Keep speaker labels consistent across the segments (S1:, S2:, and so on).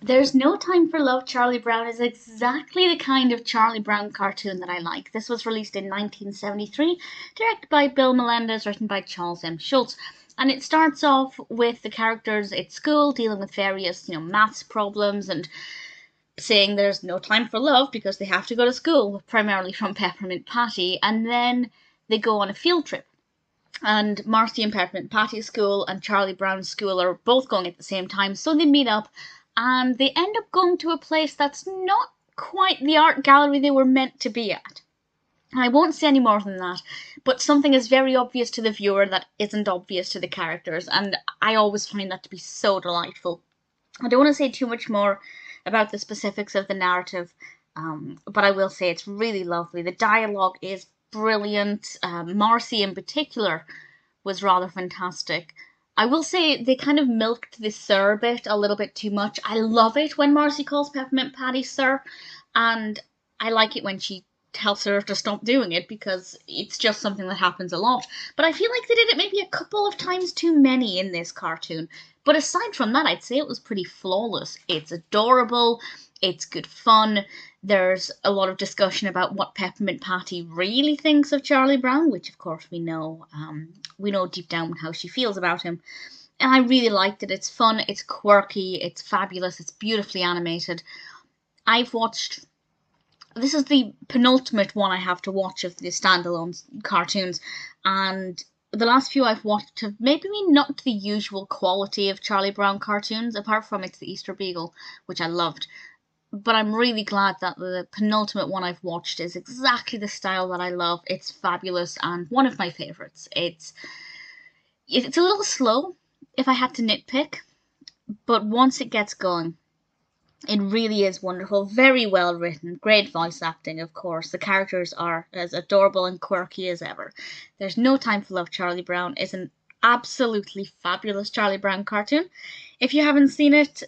S1: There's No Time for Love, Charlie Brown is exactly the kind of Charlie Brown cartoon that I like. This was released in 1973, directed by Bill Melendez, written by Charles M. Schulz. And it starts off with the characters at school dealing with various, maths problems and saying there's no time for love because they have to go to school, primarily from Peppermint Patty. And then they go on a field trip. And Marcie and Peppermint Patty's school and Charlie Brown's school are both going at the same time, so they meet up and they end up going to a place that's not quite the art gallery they were meant to be at. I won't say any more than that, but something is very obvious to the viewer that isn't obvious to the characters, and I always find that to be so delightful. I don't want to say too much more about the specifics of the narrative, but I will say it's really lovely. The dialogue is brilliant. Marcie, in particular, was rather fantastic. I will say they kind of milked the sir bit a little bit too much. I love it when Marcie calls Peppermint Patty sir, and I like it when she tells her to stop doing it because it's just something that happens a lot. But I feel like they did it maybe a couple of times too many in this cartoon. But aside from that, I'd say it was pretty flawless. It's adorable, it's good fun. There's a lot of discussion about what Peppermint Patty really thinks of Charlie Brown, which of course we know. We know deep down how she feels about him. And I really liked it. It's fun, it's quirky, it's fabulous, it's beautifully animated. I've watched... This is the penultimate one I have to watch of the standalone cartoons, and the last few I've watched have maybe not to the usual quality of Charlie Brown cartoons, apart from It's the Easter Beagle, which I loved. But I'm really glad that the penultimate one I've watched is exactly the style that I love. It's fabulous and one of my favourites. It's a little slow, if I had to nitpick, but once it gets going, it really is wonderful. Very well written. Great voice acting, of course. The characters are as adorable and quirky as ever. There's No Time for Love, Charlie Brown is an absolutely fabulous Charlie Brown cartoon. If you haven't seen it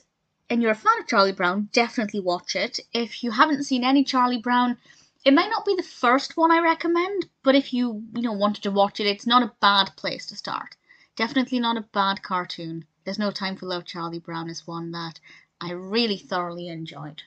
S1: and you're a fan of Charlie Brown, definitely watch it. If you haven't seen any Charlie Brown, it might not be the first one I recommend, but if you wanted to watch it, it's not a bad place to start. Definitely not a bad cartoon. There's No Time for Love, Charlie Brown is one that I really thoroughly enjoyed.